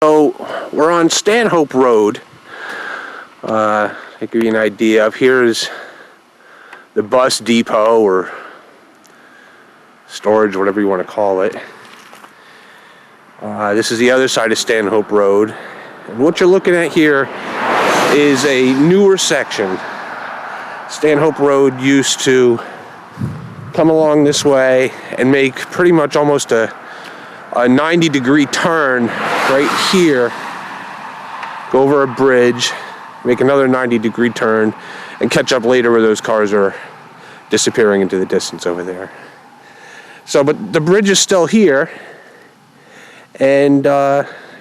So we're on Stanhope Road. To give you an idea of, here's the bus depot or storage, whatever you want to call it. This is the other side of Stanhope Road. And what you're looking at here is a newer section. Stanhope Road used to come along this way and make pretty much almost a 90-degree turn right here, go over a bridge, make another 90-degree turn, and catch up later where those cars are disappearing into the distance over there. So, but the bridge is still here, and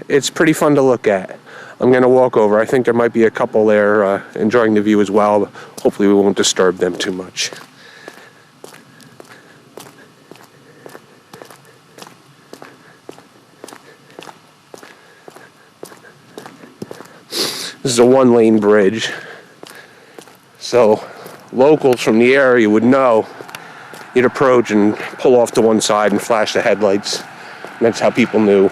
it's pretty fun to look at. I'm going to walk over. I think there might be a couple there enjoying the view as well, but hopefully we won't disturb them too much. This is a one-lane bridge, so locals from the area would know you'd approach and pull off to one side and flash the headlights. And that's how people knew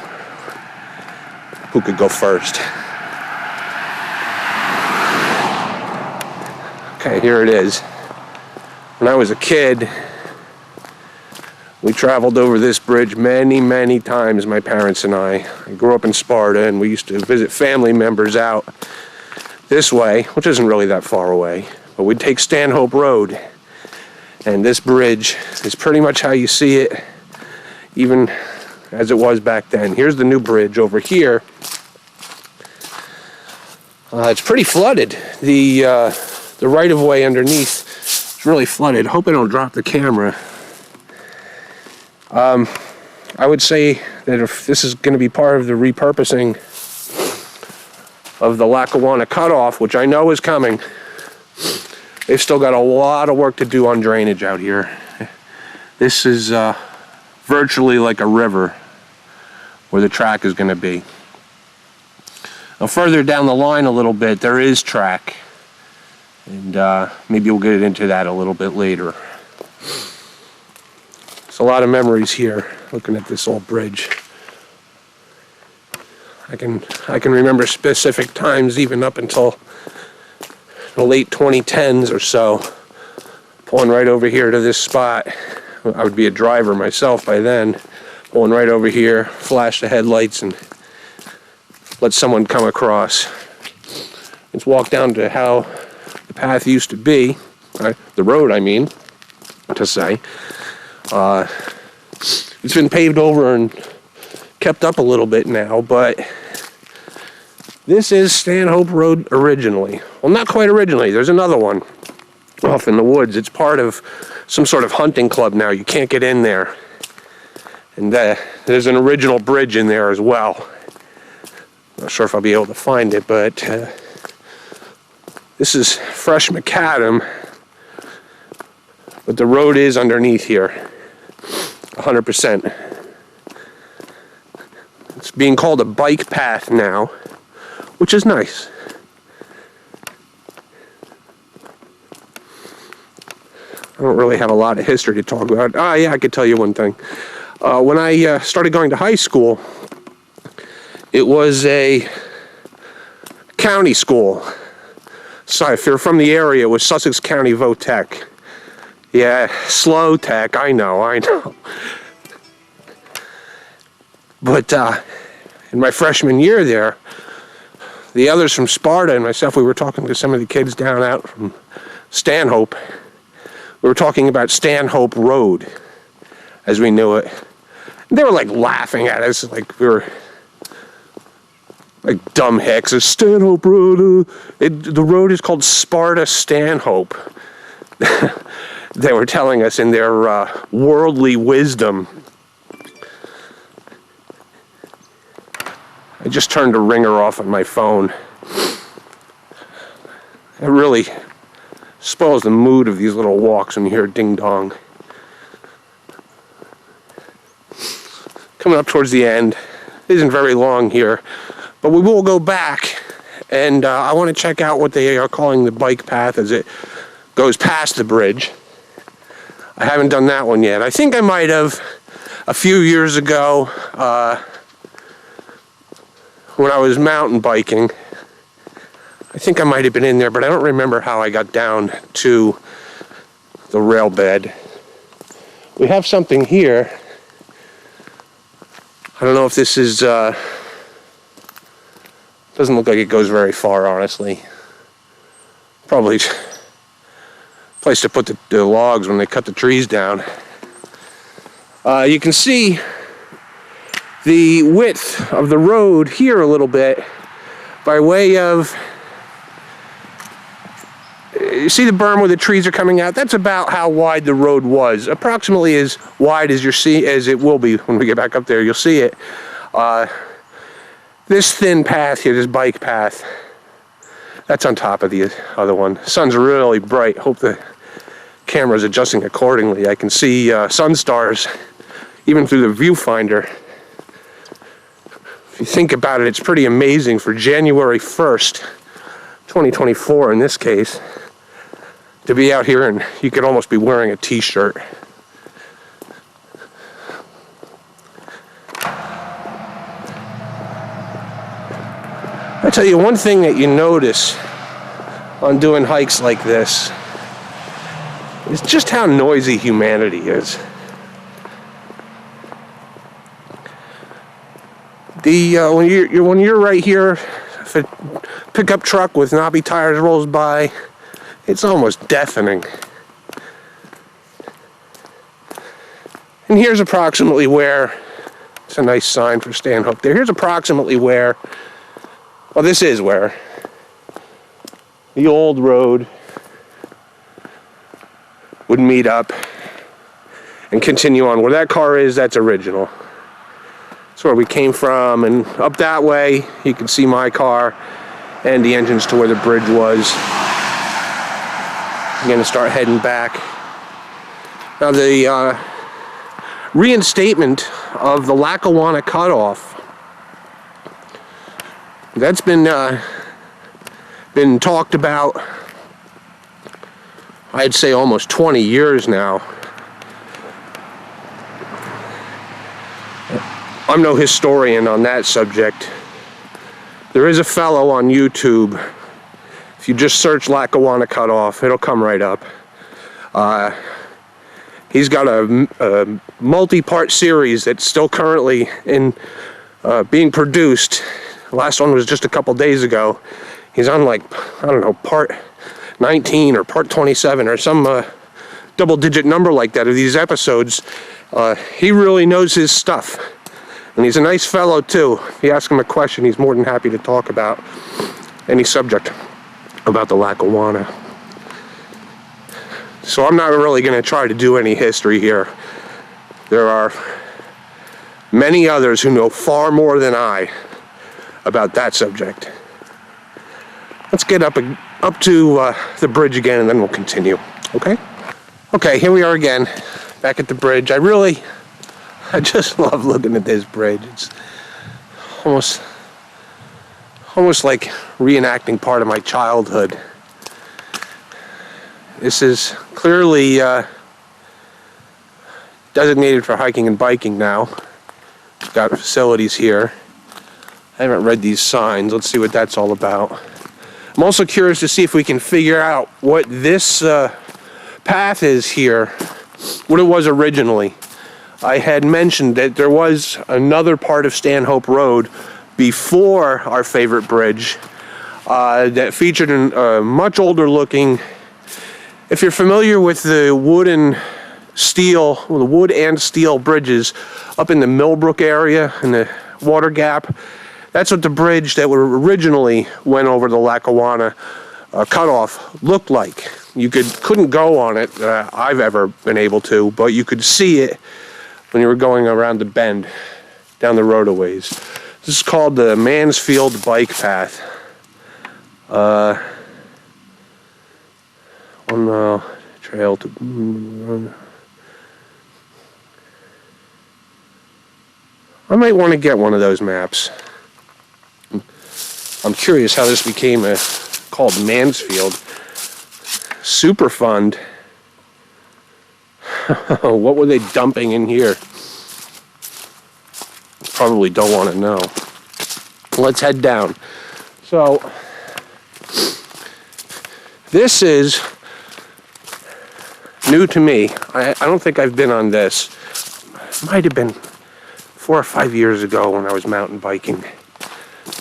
who could go first. Okay, here it is. When I was a kid, we traveled over this bridge many times, my parents and I. I grew up in Sparta, and we used to visit family members out this way, which isn't really that far away. But we'd take Stanhope Road, and this bridge is pretty much how you see it, even as it was back then. Here's the new bridge over here. It's pretty flooded. The right-of-way underneath is really flooded. Hope I don't drop the camera. I would say that if this is going to be part of the repurposing of the Lackawanna Cut-Off, which I know is coming, they've still got a lot of work to do on drainage out here. This is virtually like a river where the track is going to be. Now further down the line a little bit, there is track, and maybe we'll get into that a little bit later. There's a lot of memories here looking at this old bridge. I can remember specific times even up until the late 2010s or so, pulling right over here to this spot. I would be a driver myself by then, pulling right over here, flash the headlights, and let someone come across. Let's walk down to how the path used to be, the road I mean, to say. It's been paved over and kept up a little bit now, but this is Stanhope Road originally. Well, not quite originally. There's another one off in the woods. It's part of some sort of hunting club now. You can't get in there. And there's an original bridge in there as well. Not sure if I'll be able to find it, but this is fresh macadam, but the road is underneath here. 100%. It's being called a bike path now, which is nice. I don't really have a lot of history to talk about. Yeah, I could tell you one thing. When I started going to high school, it was a county school. So if you're from the area, it was Sussex County Votech. Yeah, slow tech, I know. But in my freshman year there, the others from Sparta and myself, we were talking to some of the kids down out from Stanhope. We were talking about Stanhope Road as we knew it. And they were like laughing at us, like we were like dumb hicks. It's Stanhope Road. The road is called Sparta Stanhope. They were telling us in their worldly wisdom. I just turned a ringer off on my phone. It really spoils the mood of these little walks when you hear ding dong. Coming up towards the end. It isn't very long here, but we will go back, and I want to check out what they are calling the bike path as it goes past the bridge. I haven't done that one yet. I think I might have a few years ago when I was mountain biking. I think I might have been in there, but I don't remember how I got down to the rail bed. We have something here. I don't know if this is, doesn't look like it goes very far, honestly. Probably a place to put the logs when they cut the trees down. You can see the width of the road here a little bit by way of, you see the berm where the trees are coming out? That's about how wide the road was. Approximately as wide as as it will be when we get back up there. You'll see it. This thin path here, this bike path, that's on top of the other one. The sun's really bright. Hope the camera's adjusting accordingly. I can see sun stars even through the viewfinder. If you think about it, it's pretty amazing for January 1st, 2024 in this case, to be out here and you could almost be wearing a t-shirt. I tell you, one thing that you notice on doing hikes like this is just how noisy humanity is. When you're right here, if a pickup truck with knobby tires rolls by, it's almost deafening. And here's approximately where, it's a nice sign for Stanhope there. Here's approximately where, well, this is where the old road would meet up and continue on. Where that car is, that's original. That's where we came from, and up that way you can see my car and the entrance to where the bridge was. I'm gonna start heading back. Now the reinstatement of the Lackawanna Cut-Off, that's been talked about, I'd say almost 20 years now. I'm no historian on that subject. There is a fellow on YouTube. If you just search Lackawanna Cut-Off, it'll come right up. He's got a multi-part series that's still currently being produced. The last one was just a couple days ago. He's on, like, I don't know, part 19 or part 27 or some double-digit number like that of these episodes. He really knows his stuff. And he's a nice fellow, too. If you ask him a question, he's more than happy to talk about any subject about the Lackawanna. So I'm not really going to try to do any history here. There are many others who know far more than I about that subject. Let's get up to the bridge again, and then we'll continue. Okay? Okay, here we are again, back at the bridge. I just love looking at this bridge. It's almost like reenacting part of my childhood. This is clearly designated for hiking and biking now. We've got facilities here. I haven't read these signs. Let's see what that's all about. I'm also curious to see if we can figure out what this path is here, what it was originally. I had mentioned that there was another part of Stanhope Road before our favorite bridge that featured a much older looking, if you're familiar with the wood and steel bridges up in the Millbrook area in the Water Gap, that's what the bridge that originally went over the Lackawanna Cut-Off looked like. You couldn't go on it, I've ever been able to, but you could see it when you were going around the bend down the road a ways. This is called the Mansfield Bike Path. On the trail to... I might want to get one of those maps. I'm curious how this became called Mansfield. Superfund. What were they dumping in here? Probably don't want to know. let's head down. So this is new to me. I don't think I've been on this. Might have been 4 or 5 years ago when I was mountain biking.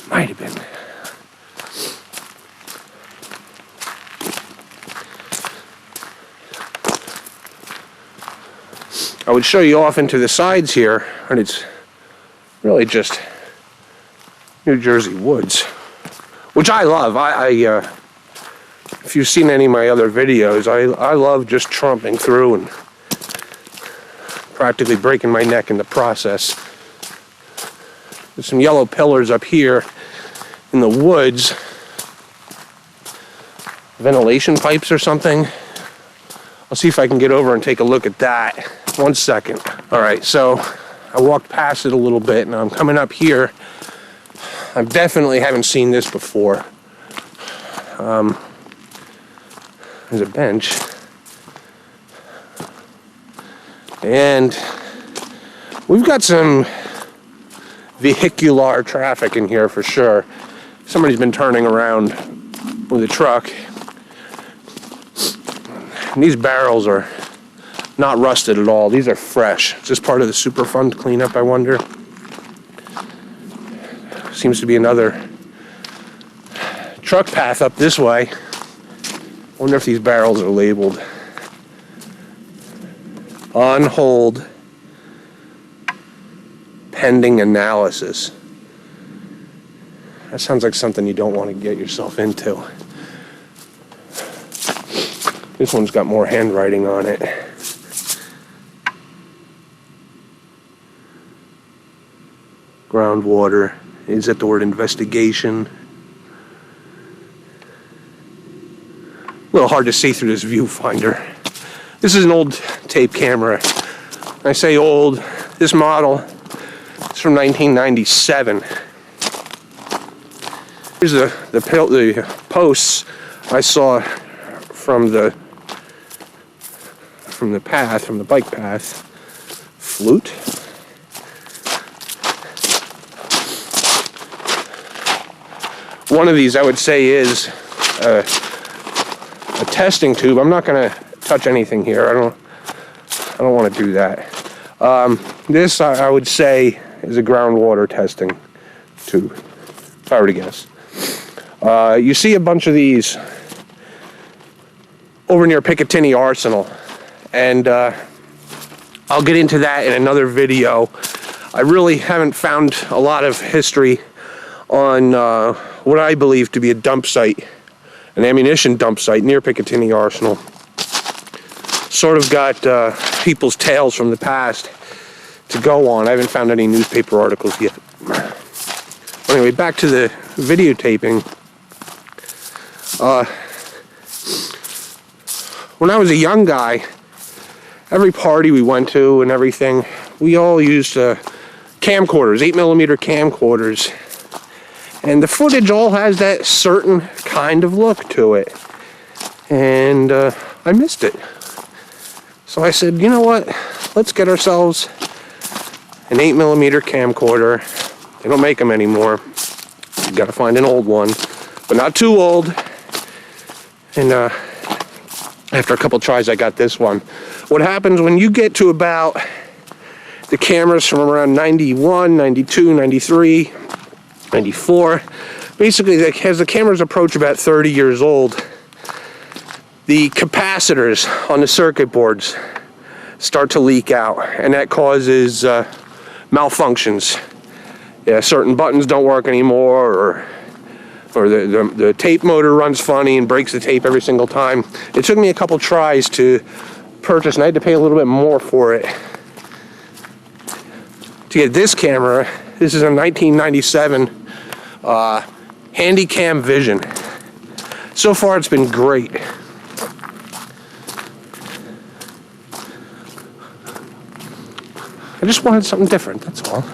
Might have been. I would show you off into the sides here, and it's really just New Jersey woods, which I love. If you've seen any of my other videos, I love just tromping through and practically breaking my neck in the process. There's some yellow pillars up here in the woods. Ventilation pipes or something. I'll see if I can get over and take a look at that. 1 second. All right, so I walked past it a little bit. Now I'm coming up here. I definitely haven't seen this before. There's a bench. And we've got some vehicular traffic in here for sure. Somebody's been turning around with a truck. And these barrels are not rusted at all. These are fresh. Is this part of the Superfund cleanup, I wonder? Seems to be another truck path up this way. I wonder if these barrels are labeled. On hold, pending analysis. That sounds like something you don't want to get yourself into. This one's got more handwriting on it. Groundwater. Is that the word investigation? A little hard to see through this viewfinder. This is an old tape camera. I say old, this model is from 1997. Here's the posts I saw from the bike path. Flute. One of these I would say is a testing tube. I'm not going to touch anything here. I don't want to do that. This I would say is a groundwater testing tube, if I were to guess. You see a bunch of these over near Picatinny Arsenal, and I'll get into that in another video. I really haven't found a lot of history on what I believe to be a dump site, an ammunition dump site near Picatinny Arsenal. Sort of got people's tales from the past to go on. I haven't found any newspaper articles yet. Anyway, back to the videotaping. When I was a young guy, every party we went to and everything, we all used camcorders, 8mm camcorders. And the footage all has that certain kind of look to it. And I missed it. So I said, you know what? Let's get ourselves an 8mm camcorder. They don't make them anymore. You gotta find an old one, but not too old. And after a couple tries, I got this one. What happens when you get to about the cameras from around 91, 92, 93, 94, basically as the cameras approach about 30 years old, the capacitors on the circuit boards start to leak out, and that causes malfunctions. Yeah, certain buttons don't work anymore, or the tape motor runs funny and breaks the tape every single time. It took me a couple tries to purchase, and I had to pay a little bit more for it to get this camera. This is a 1997 Handycam Vision. So far it's been great. I just wanted something different, that's all.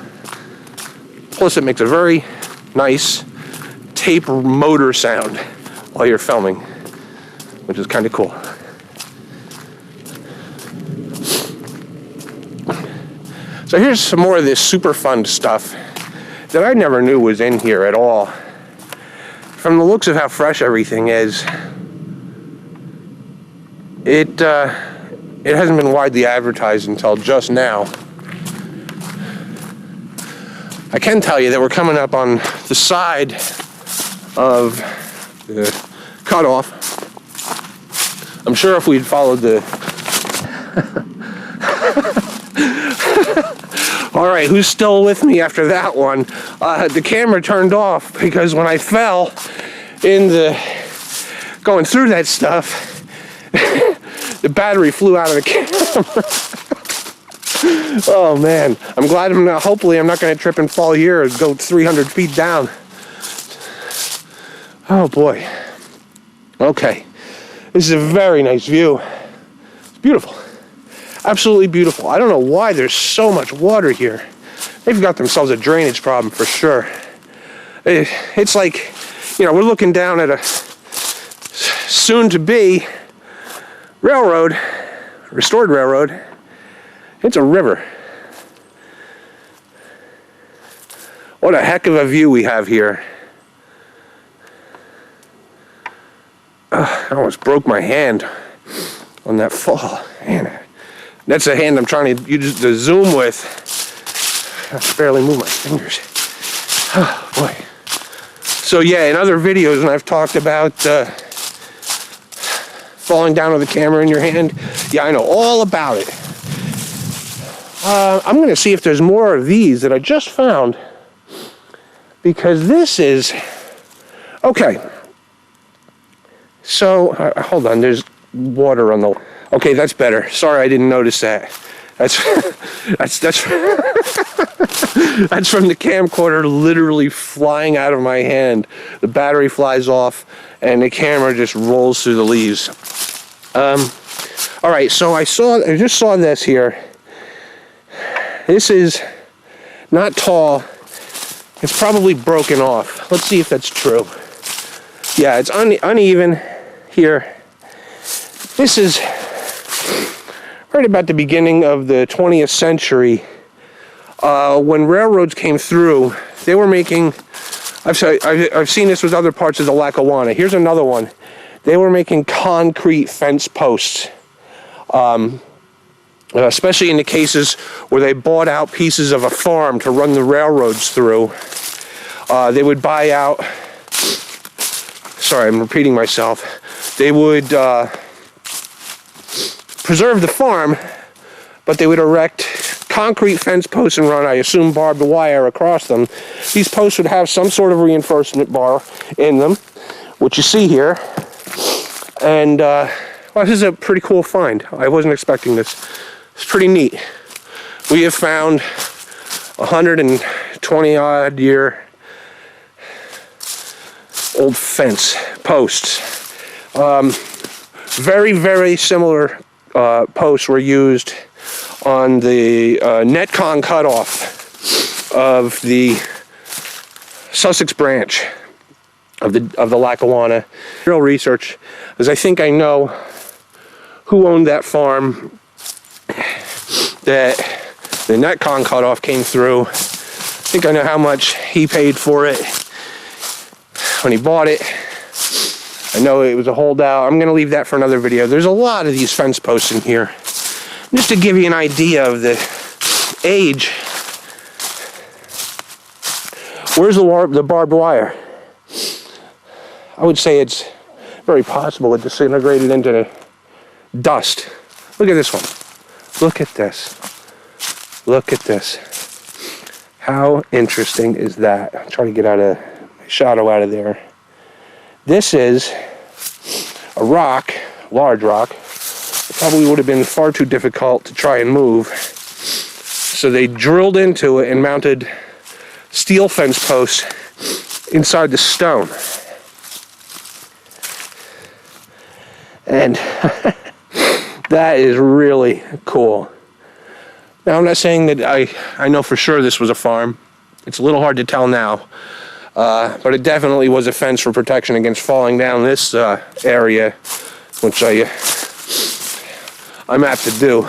Plus it makes a very nice tape motor sound while you're filming, which is kind of cool. So here's some more of this Superfund stuff. that I never knew was in here at all. From the looks of how fresh everything is, it hasn't been widely advertised until just now. I can tell you that we're coming up on the side of the Cut-Off. I'm sure if we'd followed the... All right, who's still with me after that one? The camera turned off because when I fell in going through that stuff, the battery flew out of the camera. Oh man, I'm glad hopefully I'm not going to trip and fall here and go 300 feet down. Oh boy. Okay, this is a very nice view. It's beautiful. Absolutely beautiful. I don't know why there's so much water here. They've got themselves a drainage problem for sure. It's like, we're looking down at a soon-to-be railroad, restored railroad. It's a river. What a heck of a view we have here. I almost broke my hand on that fall. Man, that's the hand I'm trying to use the zoom with. I can barely move my fingers. Oh boy. So yeah, in other videos when I've talked about falling down with the camera in your hand, yeah, I know all about it. I'm going to see if there's more of these that I just found, because this is... Okay. So, hold on, there's water on the... Okay, that's better. Sorry, I didn't notice that. That's that's from the camcorder literally flying out of my hand. The battery flies off, and the camera just rolls through the leaves. All right, so I just saw this here. This is not tall. It's probably broken off. Let's see if that's true. Yeah, it's uneven here. This is right about the beginning of the 20th century. When railroads came through, they were making... I've seen this with other parts of the Lackawanna. Here's another one. They were making concrete fence posts. Especially in the cases where they bought out pieces of a farm to run the railroads through. They would buy out... Sorry, I'm repeating myself. They would preserve the farm, but they would erect concrete fence posts and run, I assume, barbed wire across them. These posts would have some sort of reinforcement bar in them, which you see here. And, well, this is a pretty cool find. I wasn't expecting this. It's pretty neat. We have found 120-odd year old fence posts. Very, very similar posts were used on the Netcon Cut-Off of the Sussex branch of the Lackawanna. Real research, as I think I know who owned that farm that the Netcon Cut-Off came through. I think I know how much he paid for it when he bought it. I know it was a holdout. I'm going to leave that for another video. There's a lot of these fence posts in here. Just to give you an idea of the age. Where's the barbed wire? I would say it's very possible it disintegrated into the dust. Look at this one. Look at this. Look at this. How interesting is that? I'm trying to get my shadow out of there. This is a rock, large rock. It probably would have been far too difficult to try and move. So they drilled into it and mounted steel fence posts inside the stone. And that is really cool. Now, I'm not saying that I know for sure this was a farm. It's a little hard to tell now. But it definitely was a fence for protection against falling down this area, which I'm apt to do.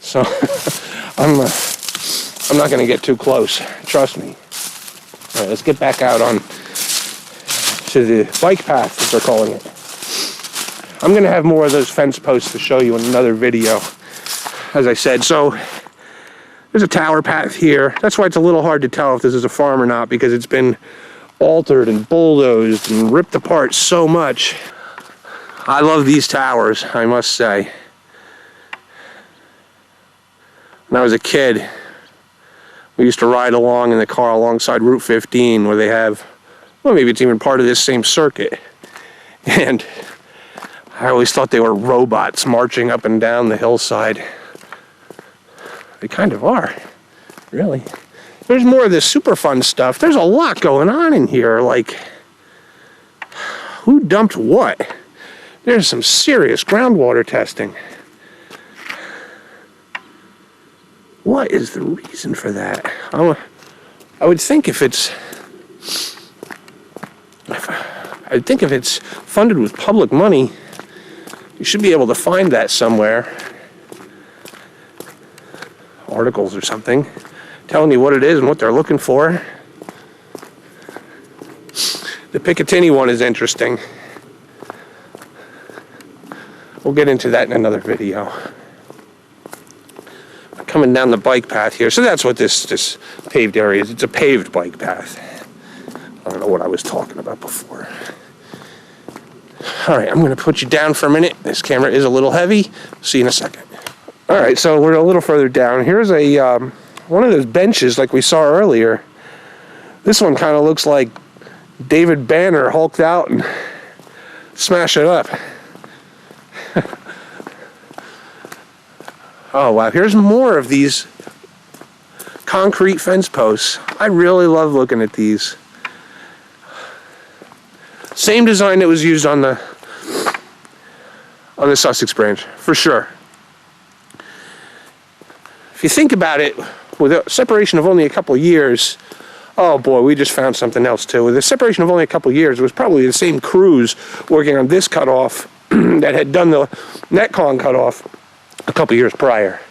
So I'm not going to get too close. Trust me. All right, let's get back out on to the bike path, as they're calling it. I'm going to have more of those fence posts to show you in another video, as I said. So there's a tower path here. That's why it's a little hard to tell if this is a farm or not, because it's been altered and bulldozed and ripped apart so much. I love these towers, I must say. When I was a kid, we used to ride along in the car alongside Route 15, where they have, well, maybe it's even part of this same circuit. And I always thought they were robots marching up and down the hillside. They kind of are, really. There's more of this super fun stuff. There's a lot going on in here, like, who dumped what? There's some serious groundwater testing. What is the reason for that? I would think if it's funded with public money, you should be able to find that somewhere. Articles or something telling you what it is and what they're looking for. The Picatinny one is interesting. We'll get into that in another video. Coming down the bike path here. So that's what this paved area is. It's a paved bike path. I don't know what I was talking about before. All right, I'm going to put you down for a minute. This camera is a little heavy. See you in a second. All right, so we're a little further down. Here's a one of those benches like we saw earlier. This one kind of looks like David Banner hulked out and smashed it up. Oh, wow. Here's more of these concrete fence posts. I really love looking at these. Same design that was used on the Sussex branch, for sure. If you think about it, with a separation of only a couple of years, oh boy, we just found something else too. With a separation of only a couple of years, it was probably the same crews working on this cutoff that had done the Netcon cutoff a couple years prior.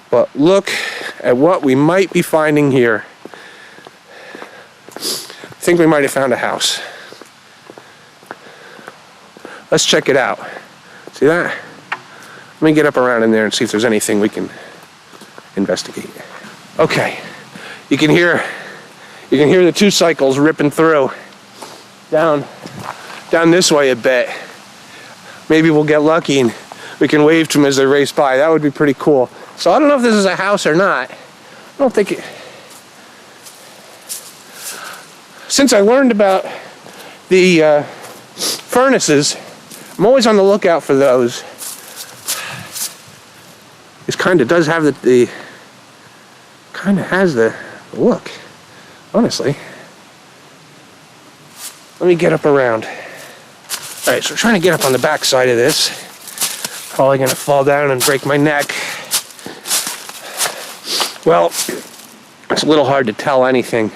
But look at what we might be finding here. I think we might have found a house. Let's check it out. See that? Let me get up around in there and see if there's anything we can investigate. Okay, you can hear the 2 cycles ripping through down this way a bit. Maybe we'll get lucky and we can wave to them as they race by. That would be pretty cool. So I don't know if this is a house or not. I don't think it... Since I learned about the furnaces, I'm always on the lookout for those. This kind of does have the kind of has the look, honestly. Let me get up around. All right, so I'm trying to get up on the back side of this. Probably gonna fall down and break my neck. Well, it's a little hard to tell anything.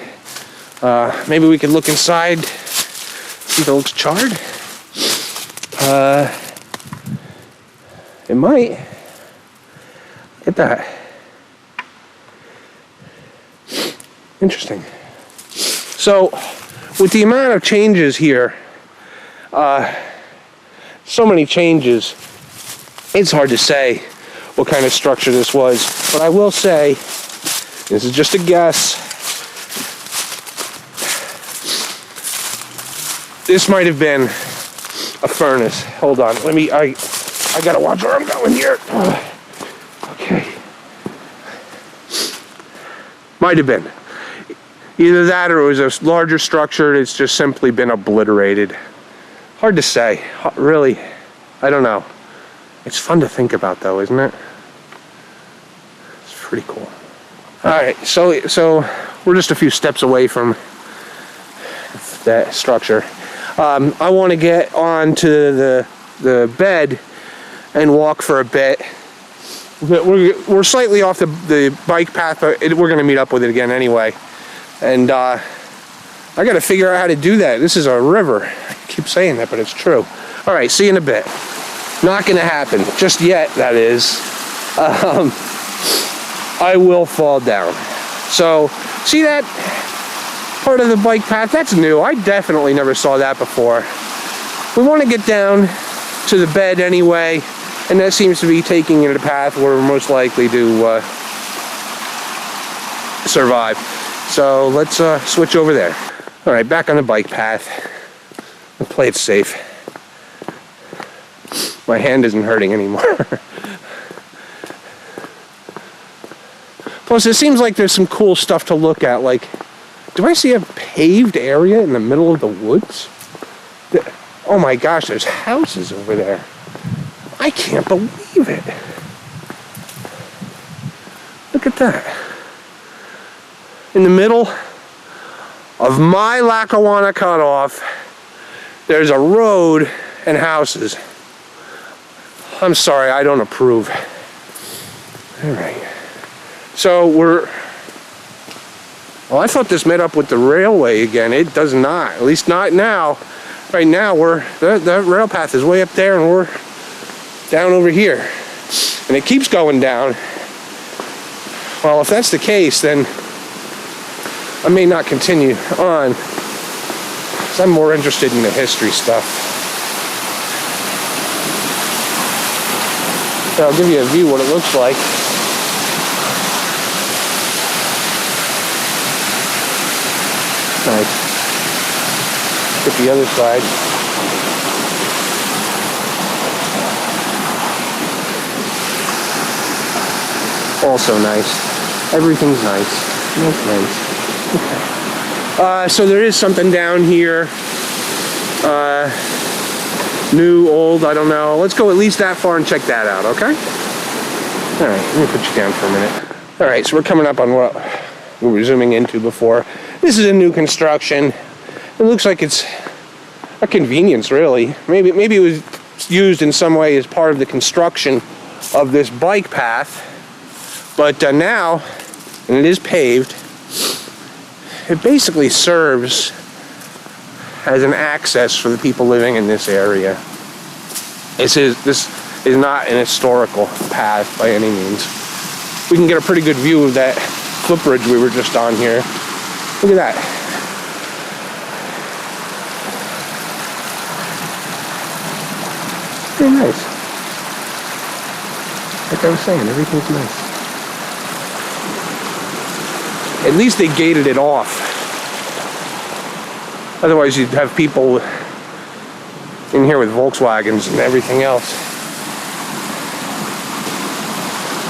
Maybe we could look inside, see if it looks charred. It might. Look at that. Interesting. So, with the amount of changes here, so many changes, it's hard to say what kind of structure this was. But I will say, this is just a guess, this might have been a furnace. Hold on, I gotta watch where I'm going here. Okay. Might have been. Either that or it was a larger structure that's just simply been obliterated. Hard to say, really. I don't know. It's fun to think about though, isn't it? It's pretty cool. Alright, so we're just a few steps away from that structure. I want to get onto the bed and walk for a bit. We're slightly off the bike path, but we're going to meet up with it again anyway. And I got to figure out how to do that. This is a river. I keep saying that, but it's true. All right, see you in a bit. Not going to happen just yet, that is. I will fall down. So, see that part of the bike path. That's new. I definitely never saw that before. We want to get down to the bed anyway, and that seems to be taking in a path where we're most likely to survive. So let's switch over there. All right, back on the bike path. Let's play it safe. My hand isn't hurting anymore. Plus, it seems like there's some cool stuff to look at. Like, do I see a paved area in the middle of the woods? Oh my gosh, there's houses over there. I can't believe it. Look at that. In the middle of my Lackawanna Cut-Off, there's a road and houses. I'm sorry, I don't approve. All right. So well, I thought this met up with the railway again. It does not, at least not now. Right now, the rail path is way up there and we're down over here. And it keeps going down. Well, if that's the case, then I may not continue on, because I'm more interested in the history stuff. So I'll give you a view what it looks like. Nice. Get the other side. Also nice. Everything's nice. That's nice. Okay. So there is something down here. New, old, I don't know. Let's go at least that far and check that out, okay? All right, let me put you down for a minute. All right, so we're coming up on what we were zooming into before. This is a new construction. It looks like it's a convenience, really. Maybe it was used in some way as part of the construction of this bike path. But now, and it is paved, it basically serves as an access for the people living in this area. This is not an historical path by any means. We can get a pretty good view of that footbridge we were just on here. Look at that. Very nice. Like I was saying, everything's nice. At least they gated it off. Otherwise you'd have people in here with Volkswagens and everything else.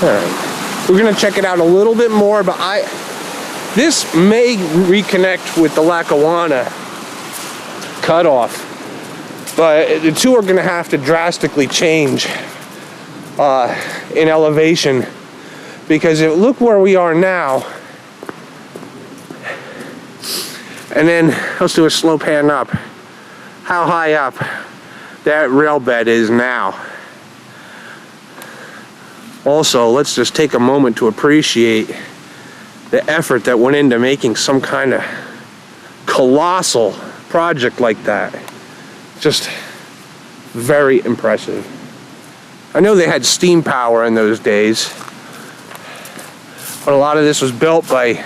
Alright. We're going to check it out a little bit more, but this may reconnect with the Lackawanna Cut-Off. But the two are going to have to drastically change in elevation. Because look where we are now. And then let's do a slow pan up. How high up that rail bed is now. Also, let's just take a moment to appreciate the effort that went into making some kind of colossal project like that. Just very impressive. I know they had steam power in those days, but a lot of this was built by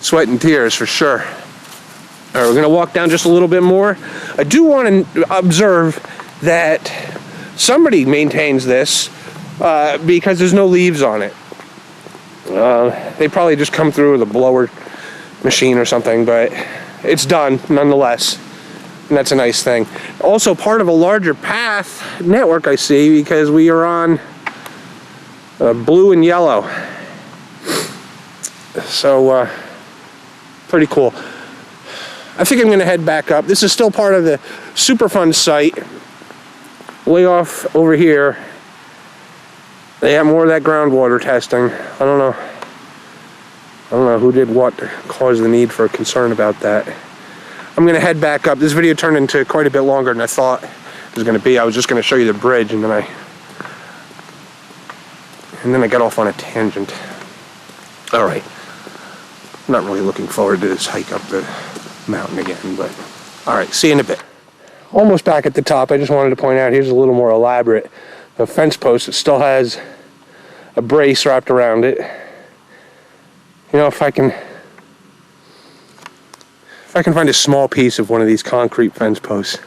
sweat and tears for sure. All right, we're gonna walk down just a little bit more. I do want to observe that somebody maintains this because there's no leaves on it. They probably just come through with a blower machine or something, but it's done nonetheless, and that's a nice thing. Also part of a larger path network I see, because we are on blue and yellow. So pretty cool. I think I'm gonna head back up. This is still part of the Superfund site. Way off over here, they have more of that groundwater testing. I don't know who did what to cause the need for a concern about that. I'm gonna head back up. This video turned into quite a bit longer than I thought it was gonna be. I was just gonna show you the bridge, and then I got off on a tangent. All right. I'm not really looking forward to this hike up the mountain again, but all right, see you in a bit. Almost back at the top. I just wanted to point out, here's a little more elaborate. The fence post, it still has a brace wrapped around it. You know, if I can If I can find a small piece of one of these concrete fence posts,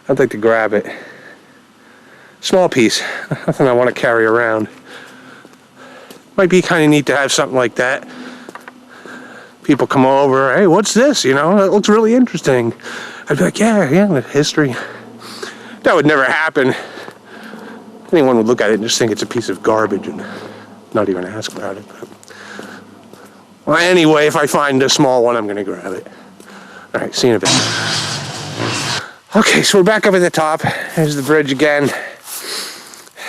I'd like to grab it. Small piece, nothing I want to carry around. Might be kind of neat to have something like that. People come over, hey, what's this? You know, it looks really interesting. I'd be like, yeah, the history. That would never happen. Anyone would look at it and just think it's a piece of garbage and not even ask about it. But, well, anyway, if I find a small one, I'm going to grab it. All right, see you in a bit. Okay, so we're back up at the top. There's the bridge again.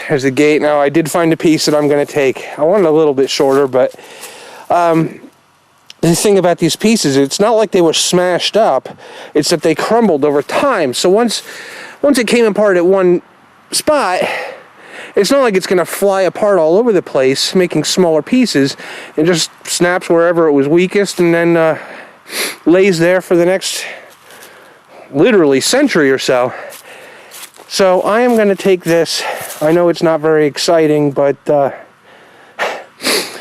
There's the gate. Now, I did find a piece that I'm going to take. I want it a little bit shorter, but the thing about these pieces, it's not like they were smashed up. It's that they crumbled over time. So once it came apart at one spot, it's not like it's going to fly apart all over the place, making smaller pieces. It just snaps wherever it was weakest and then lays there for the next, literally, century or so. So I am going to take this. I know it's not very exciting, but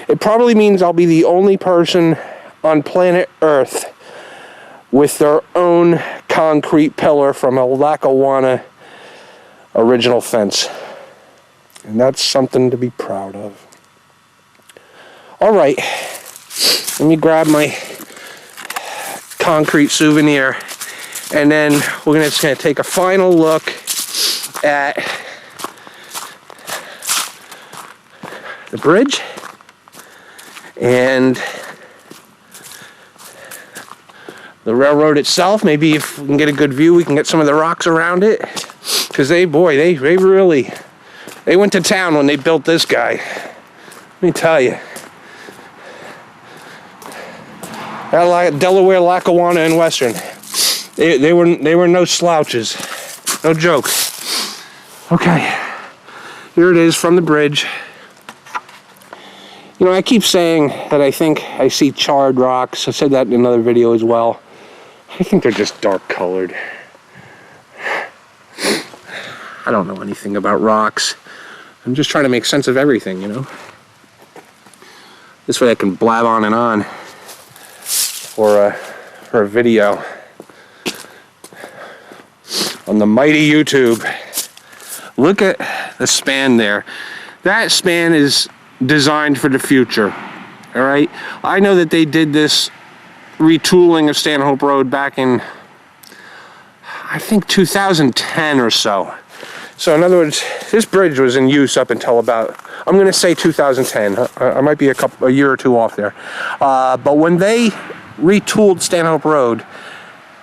it probably means I'll be the only person on planet Earth with their own concrete pillar from a Lackawanna original fence. And that's something to be proud of. All right, let me grab my concrete souvenir, and then we're just going to take a final look at the bridge and the railroad itself. Maybe if we can get a good view, we can get some of the rocks around it, because they really went to town when they built this guy. Let me tell you. That Delaware, Lackawanna, and Western. They were no slouches. No joke. Okay. Here it is from the bridge. You know, I keep saying that I think I see charred rocks. I said that in another video as well. I think they're just dark colored. I don't know anything about rocks. I'm just trying to make sense of everything, you know. This way I can blab on and on for a video on the mighty YouTube. Look at the span there. That span is designed for the future. All right. I know that they did this retooling of Stanhope Road back in, I think, 2010 or so. So in other words, this bridge was in use up until about, I'm going to say 2010. I might be a year or two off there. But when they retooled Stanhope Road,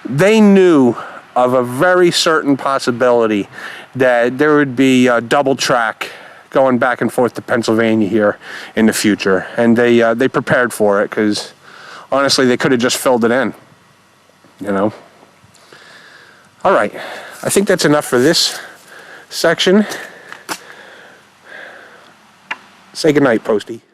they knew of a very certain possibility that there would be a double track going back and forth to Pennsylvania here in the future. And they prepared for it, because honestly, they could have just filled it in, you know. All right, I think that's enough for this section. Say goodnight, Posty.